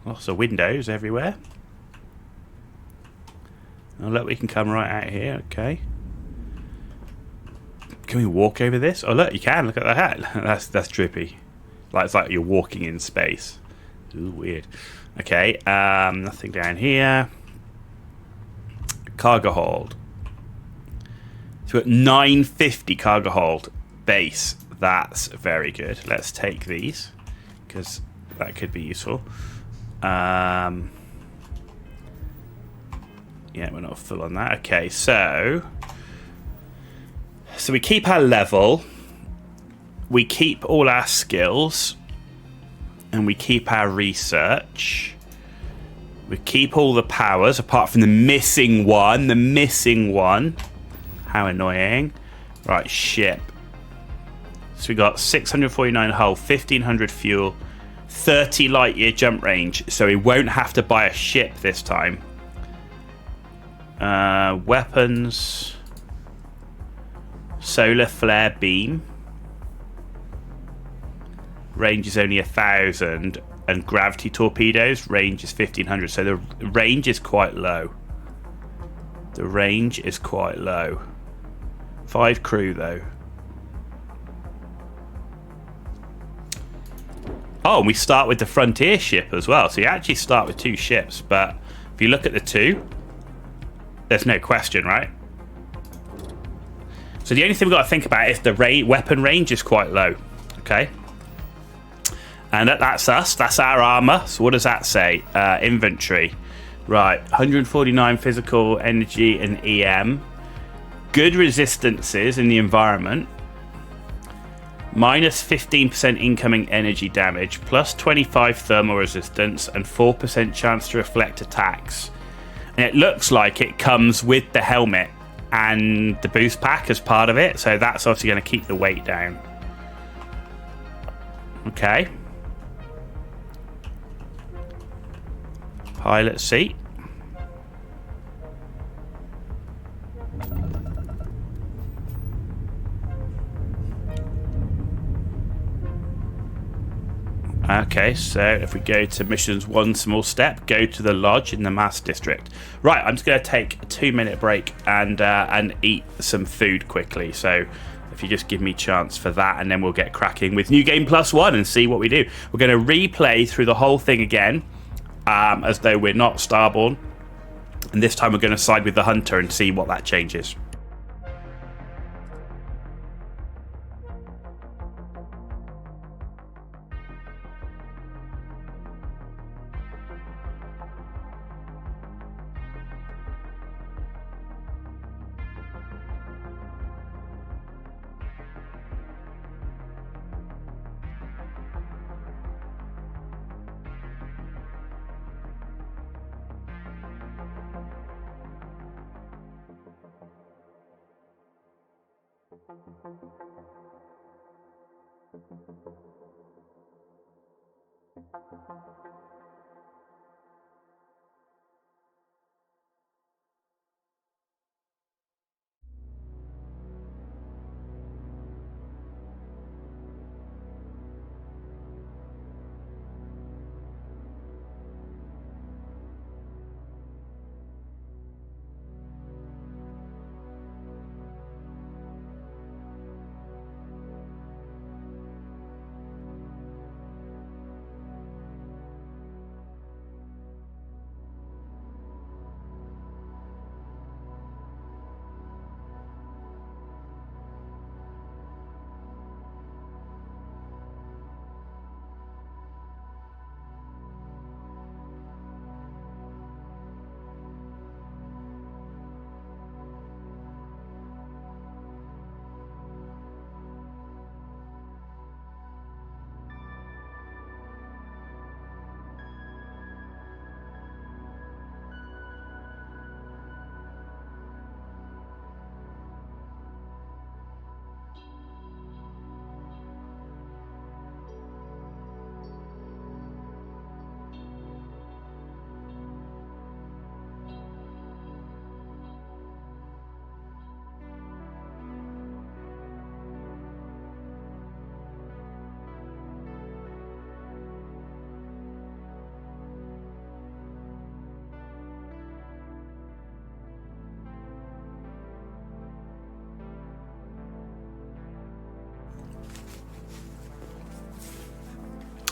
Lots of windows everywhere. Oh, look, we can come right out here. Okay. Can we walk over this? Oh, look, you can. Look at that. That's trippy. Like, it's like you're walking in space. Ooh, weird. Okay, nothing down here. Cargo hold. So we're at 950 cargo hold base. That's very good. Let's take these, because that could be useful. Yeah, we're not full on that. Okay, so we keep our level, we keep all our skills, and we keep our research. We keep all the powers apart from the missing one. The missing one. How annoying. Right, ship. So we got 649 hull, 1500 fuel, 30 light year jump range. So we won't have to buy a ship this time. Weapons. Solar flare beam. Range is only 1,000. And gravity torpedoes, range is 1,500. So the range is quite low. The range is quite low. 5 crew, though. Oh, and we start with the frontier ship as well. So you actually start with 2 ships. But if you look at the 2, there's no question, right? So the only thing we've got to think about is the weapon range is quite low. Okay. And that's us. That's our armor. So what does that say? Inventory. Right. 149 physical energy and EM. Good resistances in the environment. Minus 15% incoming energy damage. Plus 25 thermal resistance. And 4% chance to reflect attacks. And it looks like it comes with the helmet and the boost pack as part of it. So that's obviously going to keep the weight down. Okay. Pilot seat. Okay, so if we go to missions 1 small step, go to the lodge in the mass district. Right, I'm just going to take a 2-minute break and eat some food quickly. So if you just give me a chance for that, and then we'll get cracking with New Game Plus 1 and see what we do. We're going to replay through the whole thing again. As though we're not Starborn, and this time we're going to side with the Hunter and see what that changes.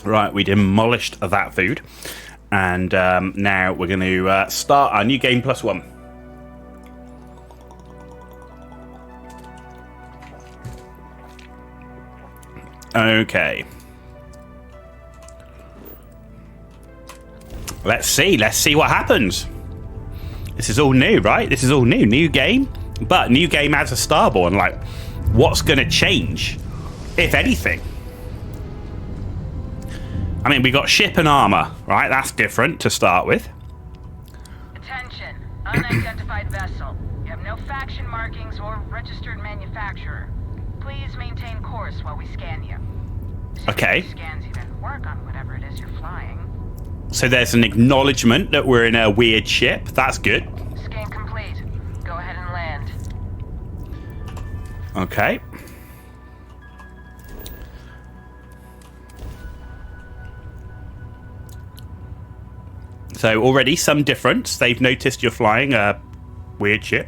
Right, we demolished that food. And now we're going to start our new game +1. Okay. Let's see what happens. This is all new, right? This is all new. New game, but new game as a Starborn. Like, what's going to change, if anything? I mean, we got ship and armor, right? That's different to start with. Attention, unidentified vessel. You have no faction markings or registered manufacturer. Please maintain course while we scan you. Okay. Scans even work on whatever it is you're flying. So there's an acknowledgement that we're in a weird ship. That's good. Scan complete. Go ahead and land. Okay. So already some difference. They've noticed you're flying a weird ship.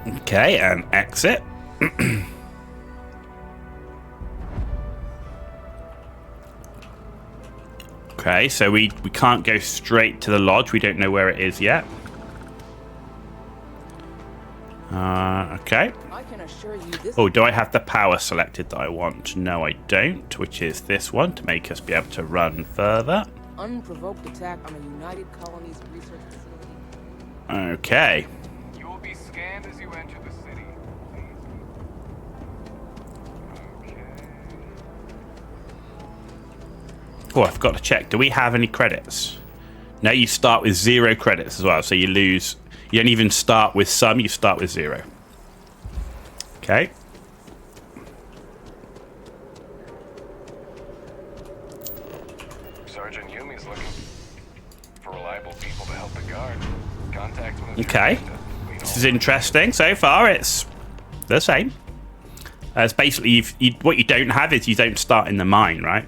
Okay, and exit. Okay, so we can't go straight to the lodge. We don't know where it is yet. Okay. I can assure you this. Oh, do I have the power selected that I want? No, I don't, which is this one to make us be able to run further. Unprovoked attack on a United Colonies research facility. Okay. You will be scanned as you enter the city. Okay. Oh, I've got to check. Do we have any credits? No, you start with 0 credits as well, so you lose. You don't even start with some, you start with 0. Okay. Sergeant Yumi's looking for reliable people to help the guard. Contact him. Okay. This is interesting. So far, it's the same. It's basically, what you don't have is you don't start in the mine, right?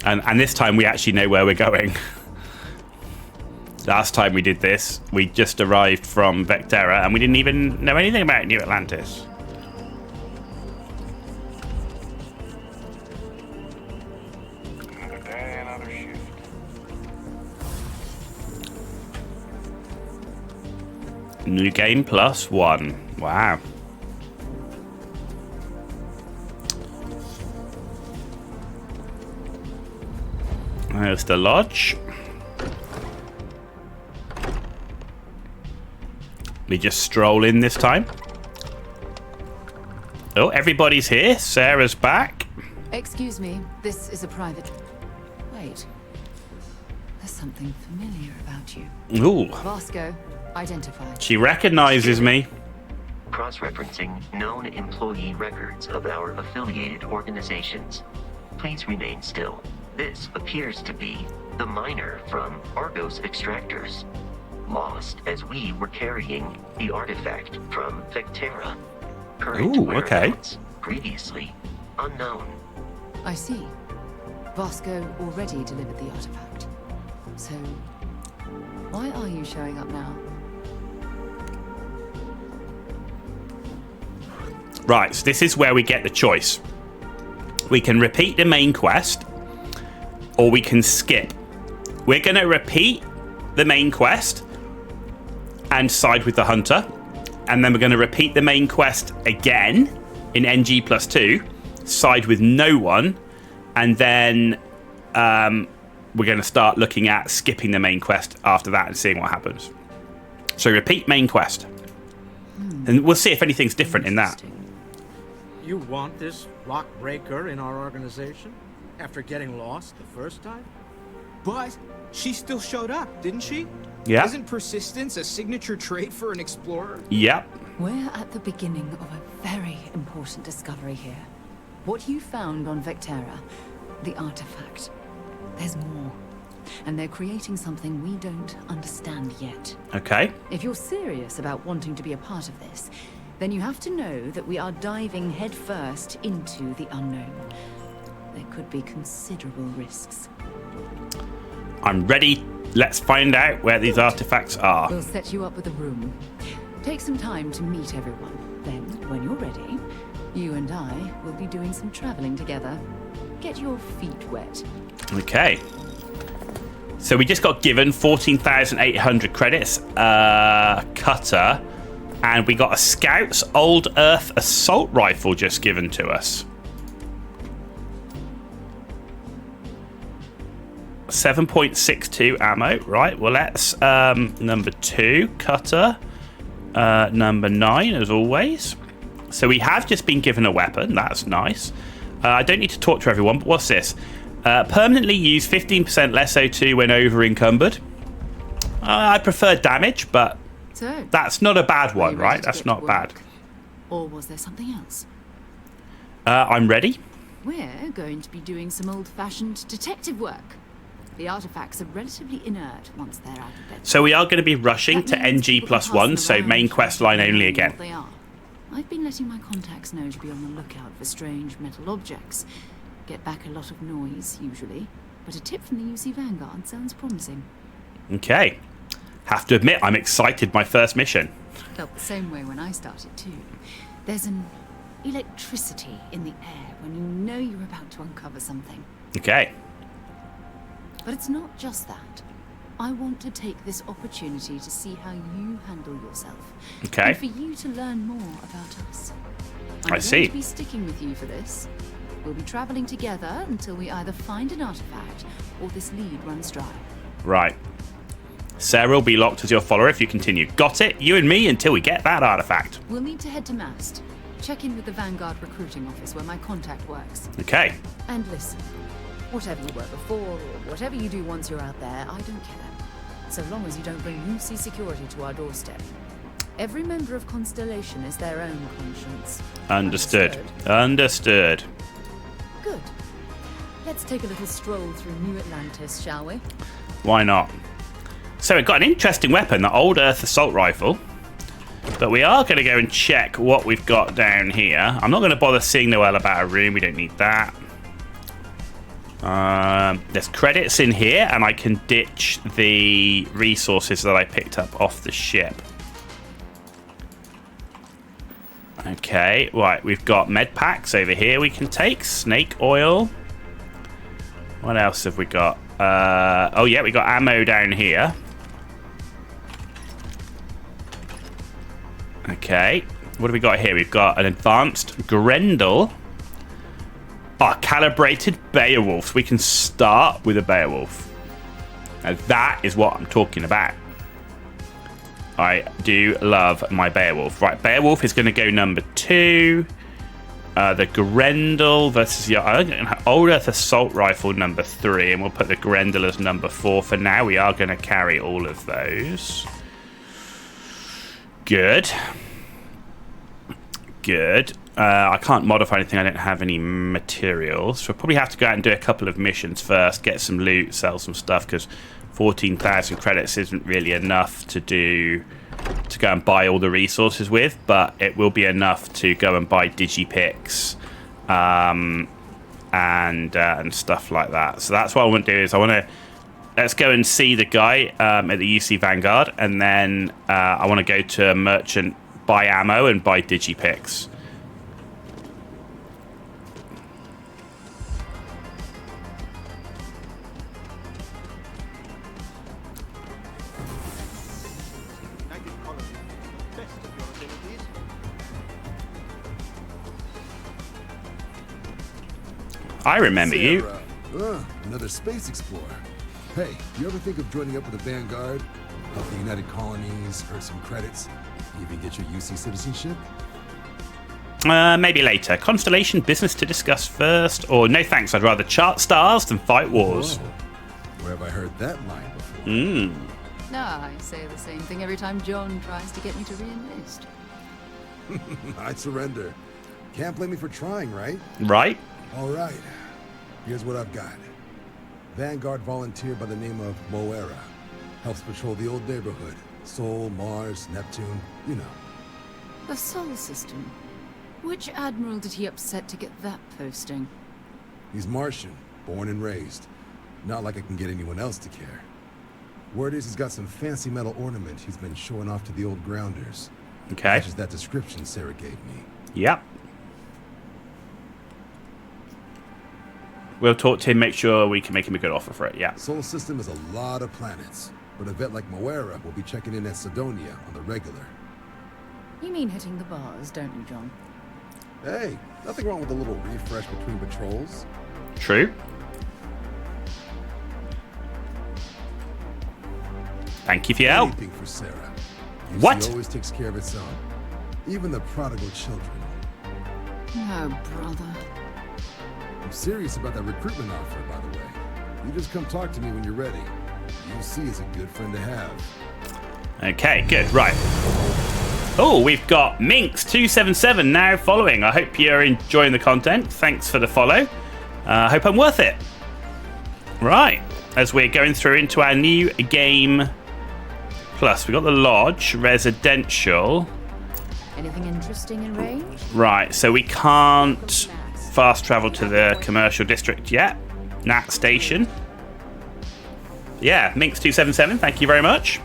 And this time we actually know where we're going. Last time we did this, we just arrived from Vectera and we didn't even know anything about New Atlantis. Another day, another shift. New game +1. Wow. There's the lodge. We just stroll in this time. Oh, everybody's here. Sarah's back. Excuse me, this is a private... Wait. There's something familiar about you. Ooh, Vasco, identified. she recognizes me. Cross-referencing known employee records of our affiliated organizations. Please remain still. This appears to be the miner from Argos Extractors. Lost as we were carrying the artifact from Vectera. Current Ooh, okay. whereabouts previously unknown. I see. Vasco already delivered the artifact. So, why are you showing up now? Right, so this is where we get the choice. We can repeat the main quest, or we can skip. We're going to repeat the main quest and side with the hunter, and then we're going to repeat the main quest again in NG+2, side with no one, and then we're going to start looking at skipping the main quest after that and seeing what happens. So repeat main quest, and we'll see if anything's different in that. You want this rock breaker in our organization? After getting lost the first time? But she still showed up, didn't she? Yeah. Isn't persistence a signature trait for an explorer? Yep. We're at the beginning of a very important discovery here. What you found on Vectera, the artifact. There's more. and they're creating something we don't understand yet. Okay. If you're serious about wanting to be a part of this, then you have to know that we are diving headfirst into the unknown. There could be considerable risks. I'm ready. Let's find out where these artifacts are. We'll set you up with a room. Take some time to meet everyone. Then, when you're ready, you and I will be doing some traveling together. Get your feet wet. Okay. So we just got given 14,800 credits, cutter, and we got a Scout's Old Earth assault rifle just given to us. 7.62 ammo. Right, well, let's number 2 cutter, number 9 as always. So we have just been given a weapon. That's nice. I don't need to talk to everyone, but what's this? Permanently use 15% less O2 when over encumbered. I prefer damage, but So, that's not a bad are one, you right? ready to That's get not to bad. work? Or was there something else? I'm ready. We're going to be doing some old-fashioned detective work. The artifacts are relatively inert once they're out of bed. So we are going to be rushing That to means people can pass NG+1, them so around main quest line without only knowing again. what they are. I've been letting my contacts know to be on the lookout for strange metal objects. Get back a lot of noise, usually. But a tip from the UC Vanguard sounds promising. Okay. Have to admit, I'm excited my first mission. Felt the same way when I started, too. There's an electricity in the air when you know you're about to uncover something. Okay. But it's not just that. I want to take this opportunity to see how you handle yourself. Okay. And for you to learn more about us. I'm I see. going to be sticking with you for this. We'll be traveling together until we either find an artifact or this lead runs dry. Right. Sarah will be locked as your follower if you continue. Got it? You and me until we get that artifact. We'll need to head to Mast. Check in with the Vanguard recruiting office where my contact works. Okay. And listen, whatever you were before or whatever you do once you're out there, I don't care. So long as you don't bring UC security to our doorstep. Every member of Constellation is their own conscience. Understood. Understood. Good. Let's take a little stroll through New Atlantis, shall we? Why not? So we've got an interesting weapon, the Old Earth assault rifle. But we are going to go and check what we've got down here. I'm not going to bother seeing Noelle about a room. We don't need that. There's credits in here, and I can ditch the resources that I picked up off the ship. Okay, right, we've got med packs over here we can take. Snake oil. What else have we got? Oh yeah, we got ammo down here. Okay, what have we got here? We've got an advanced Grendel. Oh, calibrated Beowulf. We can start with a Beowulf. Now that is what I'm talking about. I do love my Beowulf. Right, Beowulf is going to go number 2. The Grendel versus the Old Earth Assault Rifle number 3. And we'll put the Grendel as number 4 for now. We are going to carry all of those. Good. Good. I can't modify anything. I don't have any materials. So we'll probably have to go out and do a couple of missions first. Get some loot, sell some stuff. Because 14,000 credits isn't really enough to go and buy all the resources with, but it will be enough to go and buy digipicks and stuff like that. So that's what I want to do is let's go and see the guy at the UC Vanguard, and then I want to go to a merchant, buy ammo and buy digipicks. I remember you. Another space explorer. Hey, you ever think of joining up with the Vanguard? Help the United Colonies, earn some credits, even get your UC citizenship? Maybe later. Constellation business to discuss first. Or no thanks, I'd rather chart stars than fight wars. Whoa. Where have I heard that line before? No, I say the same thing every time John tries to get me to re-enlist. I surrender. Can't blame me for trying, right? Right? All right. Here's what I've got. Vanguard volunteer by the name of Moara. Helps patrol the old neighborhood. Sol, Mars, Neptune, you know. The Sol system. Which admiral did he upset to get that posting? He's Martian, born and raised. Not like I can get anyone else to care. Word is he's got some fancy metal ornament he's been showing off to the old grounders. Okay. Matches that description Sarah gave me. Yep. We'll talk to him, make sure we can make him a good offer for it, yeah. Solar system is a lot of planets, but a vet like Moara will be checking in at Sidonia on the regular. You mean hitting the bars, don't you, John? Hey, nothing wrong with a little refresh between patrols. True. Thank you for your help. Anything for Sarah. What? She always takes care of its own. Even the prodigal children. Oh, brother. I'm serious about that recruitment offer, by the way. You just come talk to me when you're ready. UC is a good friend to have. Okay, good, right. Oh, we've got Minx277 now following. I hope you're enjoying the content. Thanks for the follow. I hope I'm worth it. Right, as we're going through into our new game plus. We've got the Lodge, Residential. Anything interesting in range? Right, so we can't fast travel to the commercial district yet. Nat Station. Yeah, Minx277, thank you very much.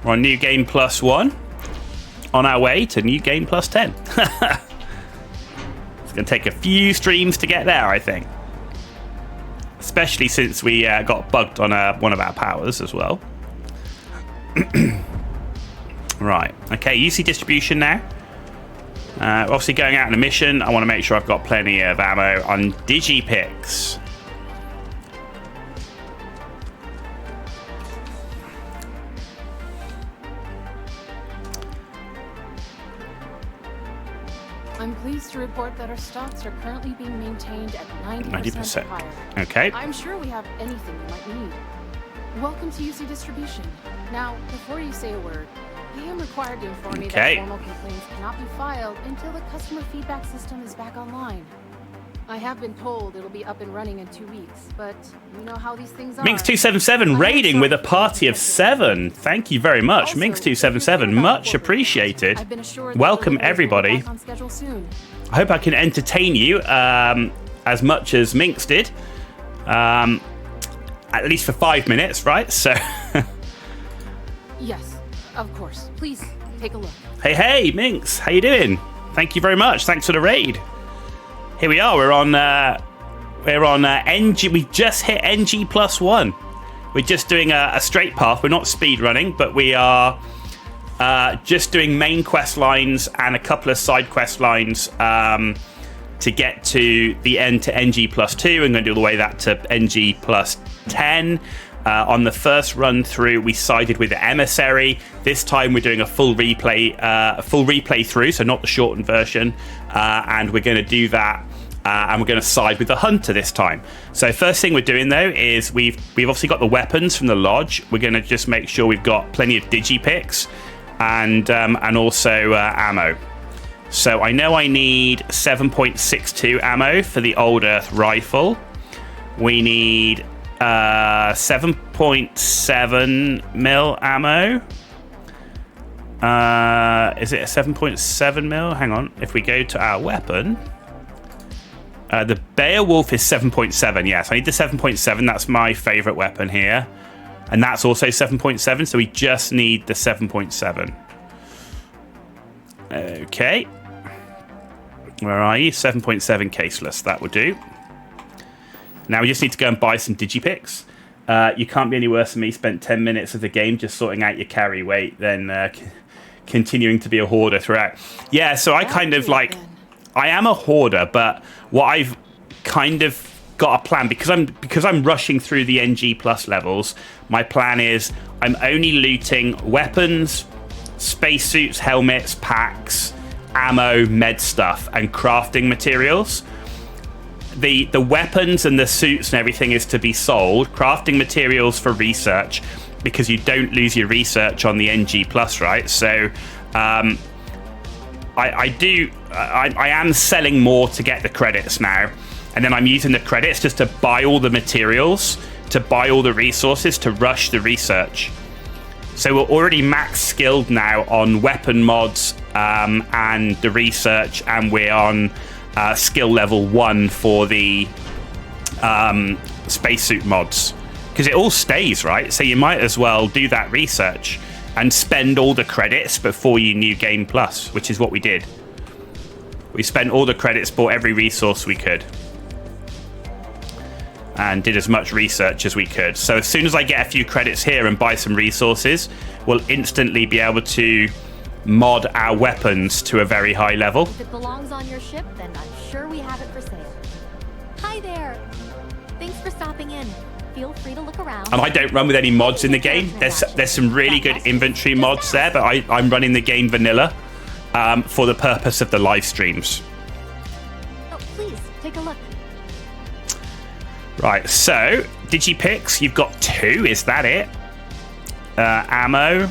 We're on New Game Plus 1. On our way to New Game Plus 10. It's going to take a few streams to get there, I think. Especially since we got bugged on one of our powers as well. Right. Okay, UC distribution now. Obviously going out on a mission. I want to make sure I've got plenty of ammo on Digipix. I'm pleased to report that our stocks are currently being maintained at 90% or higher. Okay. I'm sure we have anything you might need. Welcome to UC Distribution. Now, before you say a word, I am required to inform you that formal complaints cannot be filed until the customer feedback system is back online. I have been told it'll be up and running in 2 weeks, but you know how these things are. Minx277 raiding with a party of 7. Thank you very much, Minx277. Much appreciated. Welcome, everybody. I hope I can entertain you as much as Minx did. At least for 5 minutes, right? So. Yes, of course. Please take a look. Hey, Minx. How you doing? Thank you very much. Thanks for the raid. Here we are. We're on NG. We just hit NG+1. We're just doing a straight path. We're not speed running, but we are just doing main quest lines and a couple of side quest lines to get to the end to NG+2. I'm going to do all the way that to NG+10. On the first run through, we sided with the Emissary. This time, we're doing a full replay through, so not the shortened version. And we're going to do that, and we're going to side with the Hunter this time. So first thing we're doing though is we've obviously got the weapons from the Lodge. We're going to just make sure we've got plenty of digipicks and also ammo. So I know I need 7.62 ammo for the Old Earth rifle. We need 7.7 mil ammo. Is it a 7.7 mil? Hang on. If we go to our weapon, the Beowulf is 7.7. Yes, I need the 7.7. That's my favorite weapon here, and that's also 7.7. So we just need the 7.7. Okay. Where are you? 7.7 caseless. That would do. Now we just need to go and buy some digipicks. You can't be any worse than me. Spent 10 minutes of the game just sorting out your carry weight, then continuing to be a hoarder throughout. Yeah, so I kind of like, I am a hoarder, but what I've kind of got a plan because I'm rushing through the NG plus levels. My plan is I'm only looting weapons, spacesuits, helmets, packs, ammo, med stuff, and crafting materials. The weapons and the suits and everything is to be sold. Crafting materials for research, because you don't lose your research on the NG plus, right? So I am selling more to get the credits now, and then I'm using the credits just to buy all the materials, to buy all the resources, to rush the research. So we're already max skilled now on weapon mods and the research, and we're on skill level 1 for the spacesuit mods, because it all stays, right? So you might as well do that research and spend all the credits before you New Game Plus, which is what we did. We spent all the credits, bought every resource we could, and did as much research as we could. So as soon as I get a few credits here and buy some resources, we'll instantly be able to mod our weapons to a very high level. If it belongs on your ship, then I'm sure we have it for sale. Hi there. Thanks for stopping in. Feel free to look around. And I don't run with any mods in the game. There's some really good inventory mods there, but I'm running the game vanilla for the purpose of the live streams. Oh, please, take a look. Right, so, Digipicks, you've got 2, is that it? Ammo.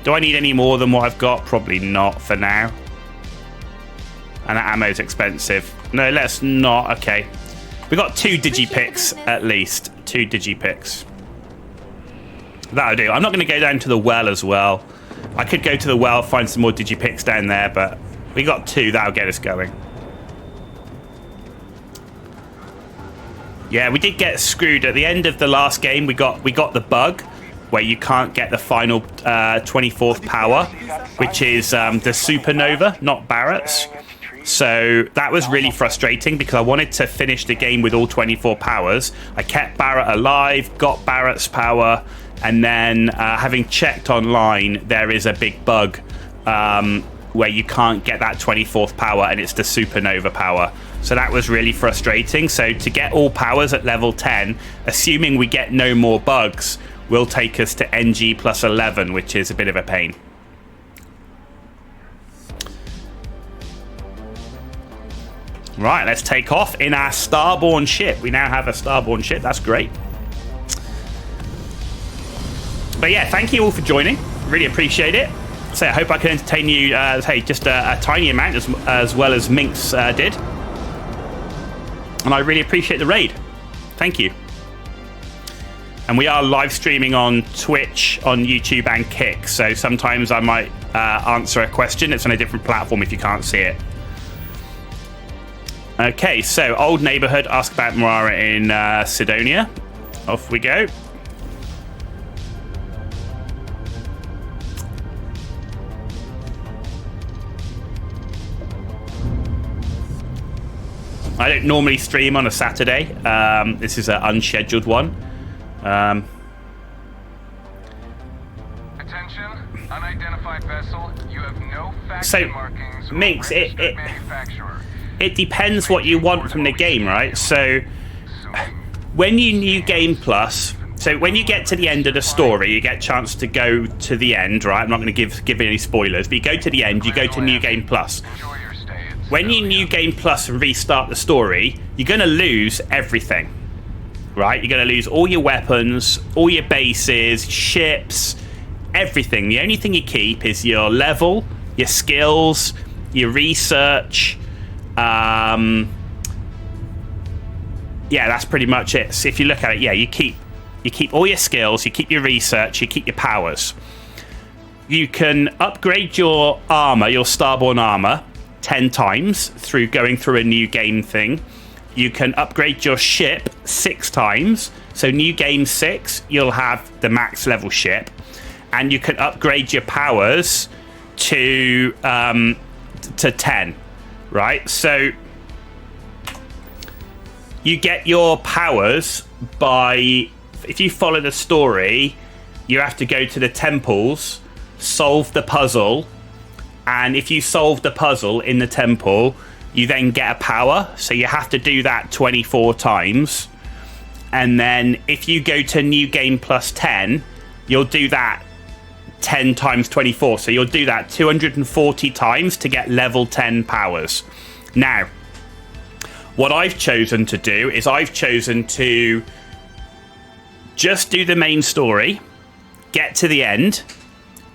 Do I need any more than what I've got? Probably not for now. And that ammo's expensive. No, let's not. Okay. We got 2 Digipicks at least. 2 Digipicks. That'll do. I'm not going to go down to the well as well. I could go to the well, find some more Digipicks down there, but we got 2. That'll get us going. Yeah, we did get screwed at the end of the last game. We got the bug where you can't get the final 24th power, which is the supernova, not Barrett's. So that was really frustrating because I wanted to finish the game with all 24 powers. I kept Barrett alive, got Barrett's power, and then having checked online, there is a big bug where you can't get that 24th power, and it's the supernova power. So that was really frustrating. So to get all powers at level 10, assuming we get no more bugs, will take us to NG+11, which is a bit of a pain. Right, let's take off in our Starborn ship. We now have a Starborn ship. That's great. But yeah, thank you all for joining. Really appreciate it. So I hope I can entertain you, hey, just a tiny amount as well as Minx did. And I really appreciate the raid. Thank you. And we are live streaming on Twitch, on YouTube, and Kick. So sometimes I might answer a question. It's on a different platform if you can't see it. Okay, so old neighborhood, ask about Moara in Sidonia. Off we go. I don't normally stream on a Saturday. This is an unscheduled one. Attention, unidentified vessel. You have no faction markings or Minx, registered manufacturer. It depends what you want from the game, right? So when you New Game Plus, so when you get to the end of the story, you get a chance to go to the end, right? I'm not going to give any spoilers, but you go to the end, you go to New Game Plus. When you New Game Plus and restart the story, you're going to lose everything, right? You're going to lose all your weapons, all your bases, ships, everything. The only thing you keep is your level, your skills, your research. Yeah, that's pretty much it. So if you look at it, yeah, you keep all your skills, you keep your research, you keep your powers. You can upgrade your armor, your Starborn armor, 10 times through going through a new game thing. You can upgrade your ship 6 times. So new game 6, you'll have the max level ship, and you can upgrade your powers to 10. Right, so you get your powers by, if you follow the story, you have to go to the temples, solve the puzzle, and if you solve the puzzle in the temple, you then get a power. So you have to do that 24 times. And then if you go to New Game Plus 10, you'll do that 10 times 24. So you'll do that 240 times to get level 10 powers. Now, what I've chosen to do is I've chosen to just do the main story, get to the end,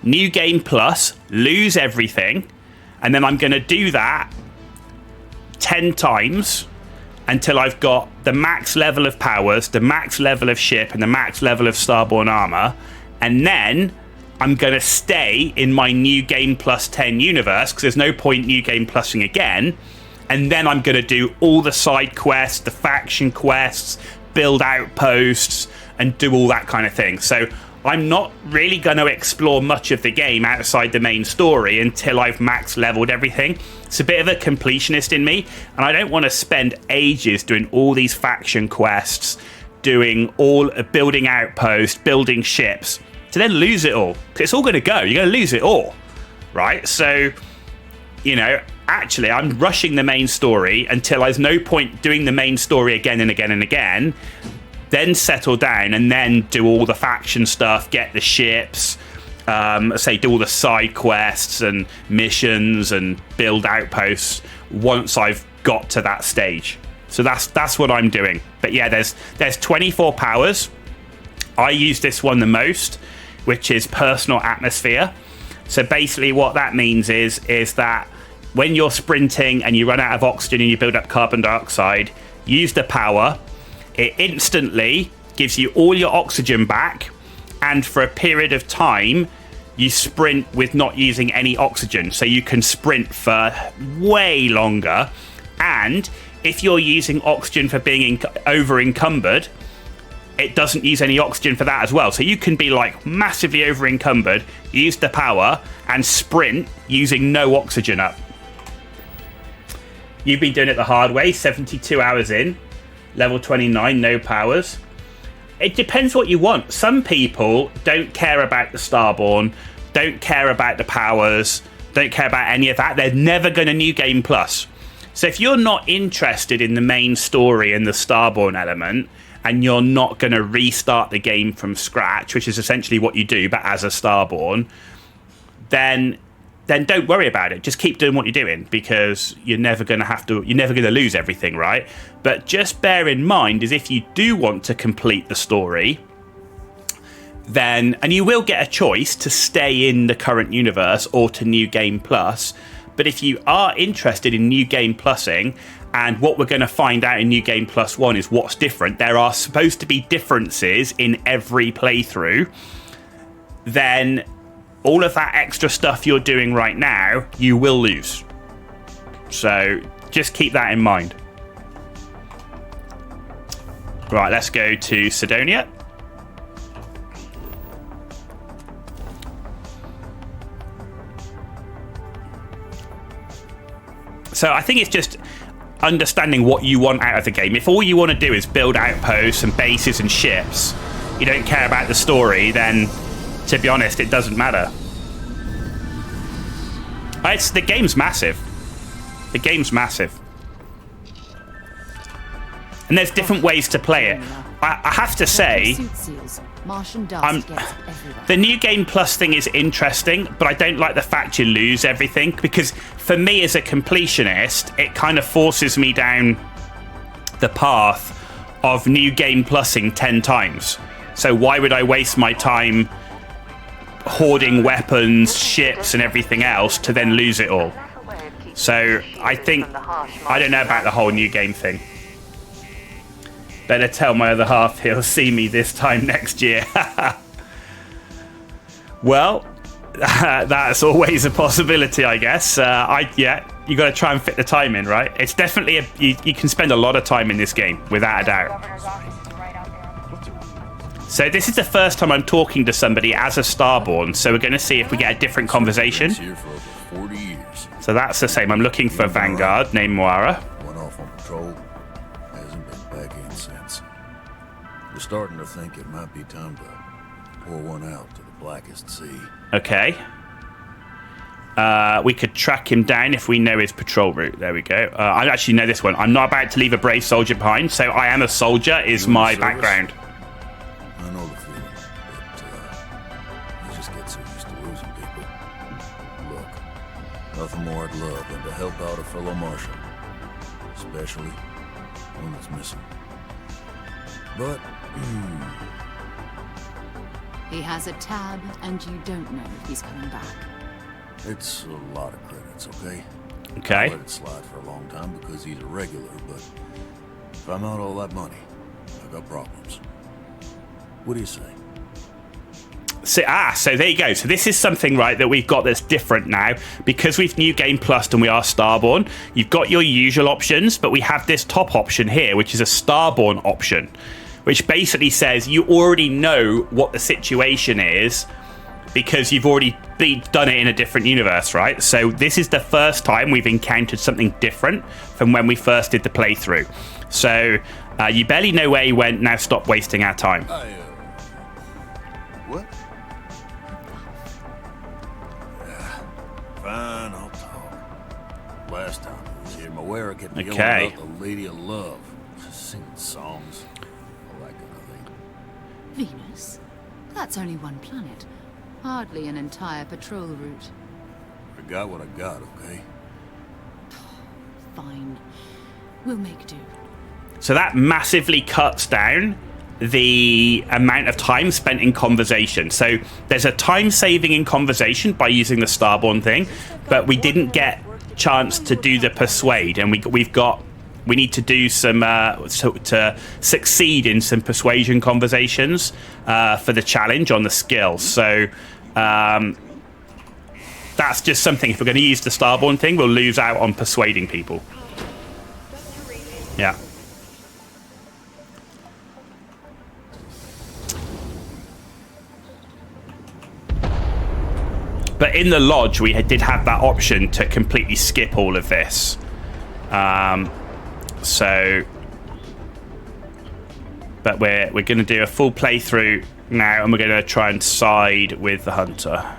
New Game Plus, lose everything, And then I'm going to do that 10 times until I've got the max level of powers, the max level of ship, and the max level of Starborn armor. And then I'm going to stay in my New Game Plus 10 universe, because there's no point New Game Plusing again. And then I'm going to do all the side quests, the faction quests, build outposts, and do all that kind of thing. So I'm not really going to explore much of the game outside the main story until I've max leveled everything. It's a bit of a completionist in me, and I don't want to spend ages doing all these faction quests, doing all building outposts, building ships, to then lose it all. Because it's all going to go. You're going to lose it all, right? So, you know, actually, I'm rushing the main story until there's no point doing the main story again and again and again. Then settle down and then do all the faction stuff, get the ships, do all the side quests and missions and build outposts once I've got to that stage. So that's what I'm doing. But yeah, there's 24 powers. I use this one the most, which is personal atmosphere. So basically what that means is that when you're sprinting and you run out of oxygen and you build up carbon dioxide, use the power. It instantly gives you all your oxygen back, and for a period of time, you sprint with not using any oxygen. So you can sprint for way longer. And if you're using oxygen for being over-encumbered, it doesn't use any oxygen for that as well. So you can be like massively over-encumbered, use the power, and sprint using no oxygen up. You've been doing it the hard way, 72 hours in. Level 29, no powers. It depends what you want. Some people don't care about the Starborn, don't care about the powers, don't care about any of that. They're never going to New Game Plus. So if you're not interested in the main story and the Starborn element, and you're not going to restart the game from scratch, which is essentially what you do, but as a Starborn, then don't worry about it. Just keep doing what you're doing, because you're never going to lose everything, right? But just bear in mind is if you do want to complete the story, then, and you will get a choice to stay in the current universe or to New Game Plus. But if you are interested in New Game Plusing, and what we're going to find out in New Game Plus 1 is what's different, there are supposed to be differences in every playthrough, then all of that extra stuff you're doing right now, you will lose. So just keep that in mind. Right, let's go to Sidonia. So I think it's just understanding what you want out of the game. If all you want to do is build outposts and bases and ships, you don't care about the story, then to be honest, it doesn't matter. The game's massive. The game's massive. And there's different ways to play it. I have to say, the New Game Plus thing is interesting, but I don't like the fact you lose everything, because for me as a completionist, it kind of forces me down the path of New Game Plusing 10 times. So why would I waste my time hoarding weapons, ships, and everything else to then lose it all? So I don't know about the whole new game thing. Better tell my other half he'll see me this time next year. Well, that's always a possibility, I guess. You got to try and fit the time in, right? It's definitely you can spend a lot of time in this game, without a doubt. So this is the first time I'm talking to somebody as a Starborn, so we're going to see if we get a different conversation. So that's the same. I'm looking for Vanguard named Moara. Went off on patrol. Hasn't been back in since. We're starting to think it might be time to pour one out to the blackest sea. Okay. We could track him down if we know his patrol route. There we go. I actually know this one. I'm not about to leave a brave soldier behind, so I am a soldier is my background. I know the feeling, but you just get so used to losing people. Look, nothing more I'd love than to help out a fellow marshal, especially one that's missing. But he has a tab, and you don't know if he's coming back. It's a lot of credits, okay? Okay. I let it slide for a long time because he's a regular, but if I'm out all that money, I got problems. What do you say? So there you go. So this is something, right, that we've got that's different now. Because we've New Game Plus and we are Starborn, you've got your usual options, but we have this top option here, which is a Starborn option, which basically says you already know what the situation is because you've already done it in a different universe, right? So this is the first time we've encountered something different from when we first did the playthrough. So you barely know where he went. Now stop wasting our time. What? Fine, I'll talk. Last time I was here, Moara kept yelling about the Lady of Love, singing songs, all that kind of thing. Venus? That's only one planet. Hardly an entire patrol route. I got what I got, okay? Fine. We'll make do. So that massively cuts down the amount of time spent in conversation. So there's a time saving in conversation by using the Starborn thing, but we didn't get chance to do the persuade, and we need to do some to succeed in some persuasion conversations for the challenge on the skill. So that's just something. If we're going to use the Starborn thing, we'll lose out on persuading people. Yeah. But in the lodge, we did have that option to completely skip all of this. But we're going to do a full playthrough now, and we're going to try and side with the hunter.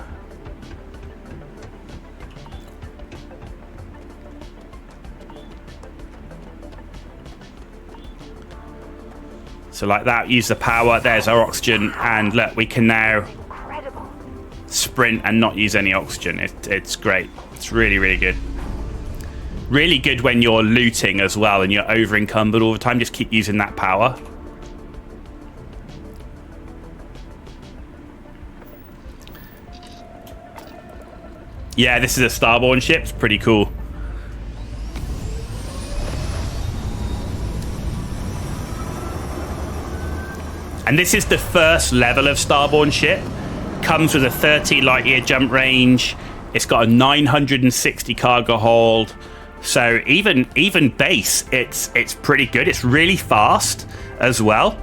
So like that, use the power. There's our oxygen, and look, we can now sprint and not use any oxygen. It's great. It's really, really good. Really good when you're looting as well and you're over encumbered all the time. Just keep using that power. Yeah, this is a Starborn ship. It's pretty cool. And this is the first level of Starborn ship. Comes with a 30 light year jump range. It's got a 960 cargo hold. So even base, it's pretty good. It's really fast as well.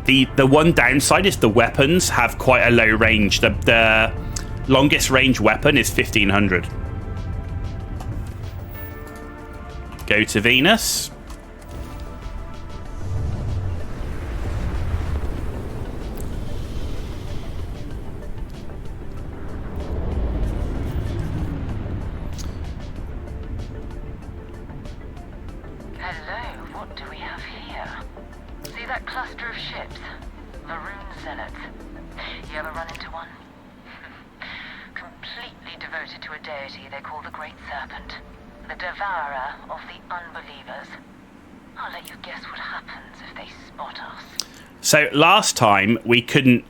The one downside is the weapons have quite a low range. The longest range weapon is 1500. Go to Venus. So last time we couldn't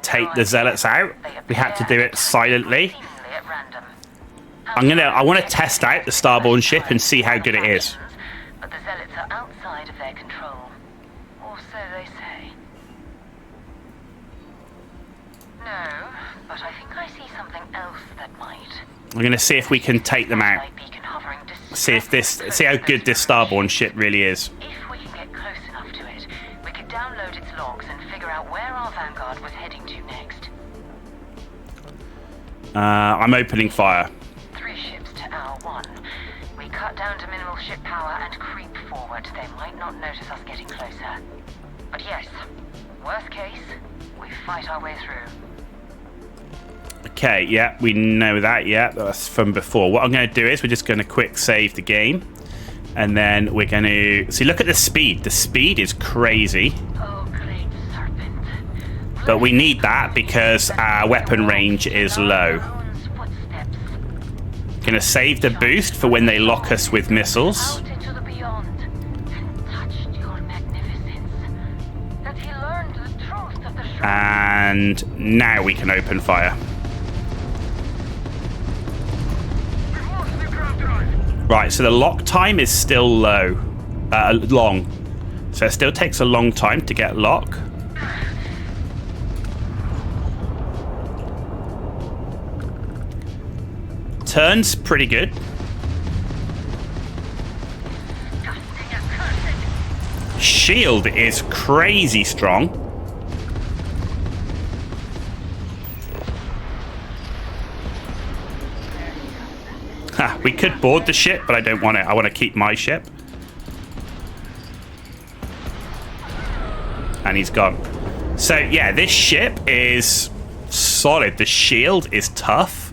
take the zealots out. We had to do it silently. I want to test out the Starborn ship and see how good it is. But the zealots are outside of their control, or so they say. No, but I think I see something else that might. I'm going to see if we can take them out. See how good this Starborn ship really is. If we can get close enough to it, we could download its logs and figure out where our vanguard was heading to next. I'm opening fire. 3 ships to our 1. We cut down to minimal ship power and creep forward. They might not notice us getting closer. But yes, worst case, we fight our way through. Okay, yeah, we know that, yeah, that's from before. What I'm going to do is we're just going to quick save the game. And then we're going to... See, look at the speed. The speed is crazy. Oh, great serpent. But we need that because our weapon range is low. Going to save the boost for when they lock us with missiles. And now we can open fire. Right, so the lock time is still long. So it still takes a long time to get lock. Turn's pretty good. Shield is crazy strong. Ha, we could board the ship, but I don't want it. I want to keep my ship. And he's gone. So, yeah, this ship is solid. The shield is tough.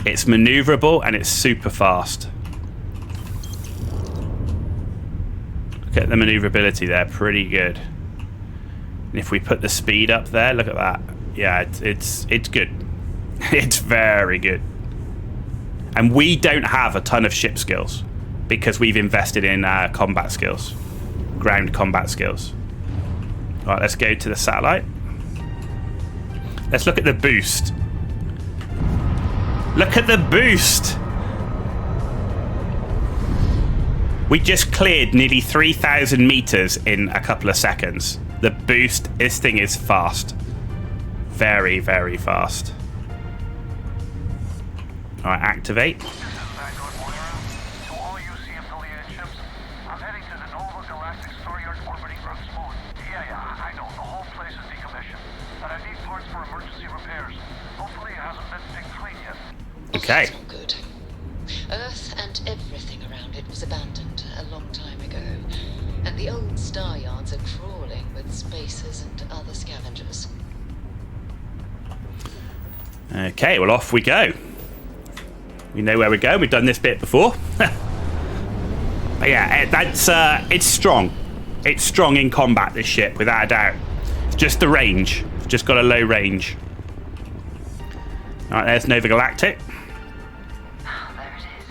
It's maneuverable and it's super fast. Look at the maneuverability there, pretty good. And if we put the speed up there, look at that. Yeah, it's good. It's very good. And we don't have a ton of ship skills because we've invested in combat skills, ground combat skills. All right, let's go to the satellite. Let's look at the boost. Look at the boost. We just cleared nearly 3,000 meters in a couple of seconds. The boost, this thing is fast. Very, very fast. All right, activate. To all UC affiliated ships, I'm heading to the Nova Galactic storeyard orbiting Earth's moon. Yeah, I know. The whole place is decommissioned. But I need parts for emergency repairs. Hopefully it hasn't been picked clean yet. Okay. That's not good. Earth and everything around it was abandoned a long time ago. And the old star yards are crawling with spacers and other scavengers. Okay, well, off we go. We know where we're going. We've done this bit before. But yeah, that's it's strong. It's strong in combat, this ship, without a doubt. It's just the range. It's just got a low range. All right, there's Nova Galactic. There it is.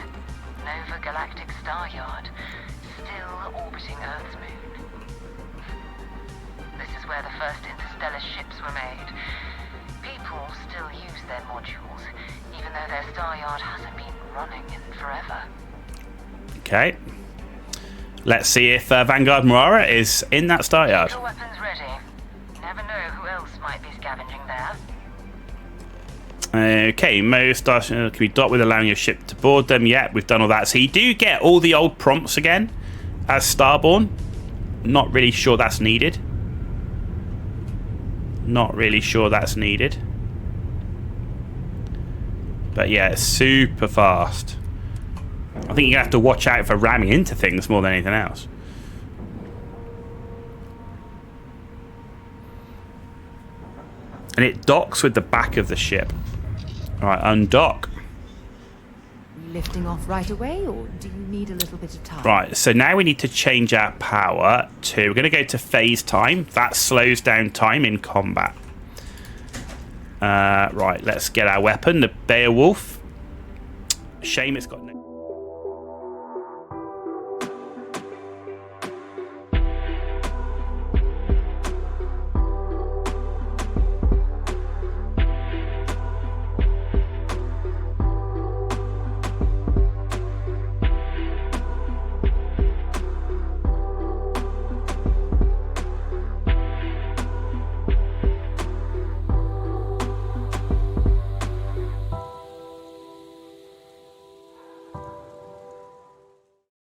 Nova Galactic Star Yard. Still orbiting Earth's moon. This is where the first interstellar ships were made. People still use their modules, even though their star yard hasn't been running in forever. Okay. Let's see if Vanguard Moara is in that star yard. Your weapons ready. Never know who else might be scavenging there. Okay, most stars can be docked with allowing your ship to board them. Yeah, we've done all that. So you do get all the old prompts again as Starborn. Not really sure that's needed. Not really sure that's needed. But yeah, it's super fast. I think you have to watch out for ramming into things more than anything else. And it docks with the back of the ship. Alright, undock. Lifting off right away, or do you need a little bit of time? Right, so now we need to change our power to... We're going to go to phase time. That slows down time in combat. Right, let's get our weapon, the Beowulf. Shame it's got...